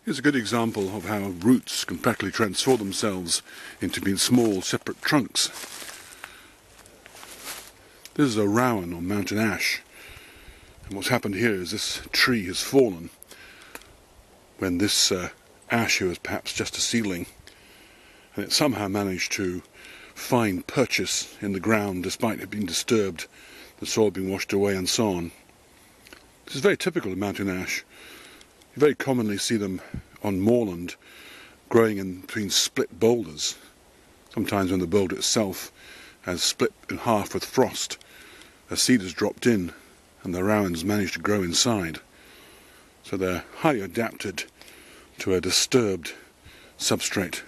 Here's a good example of how roots can practically transform themselves into being small, separate trunks. This is a Rowan or mountain ash, and what's happened here is this tree has fallen when this ash here was perhaps just a seedling, and it somehow managed to find purchase in the ground despite it being disturbed, the soil being washed away and so on. This is very typical of mountain ash. You very commonly see them on moorland growing in between split boulders. Sometimes when the boulder itself has split in half with frost, a seed has dropped in and the Rowans managed to grow inside. So they're highly adapted to a disturbed substrate.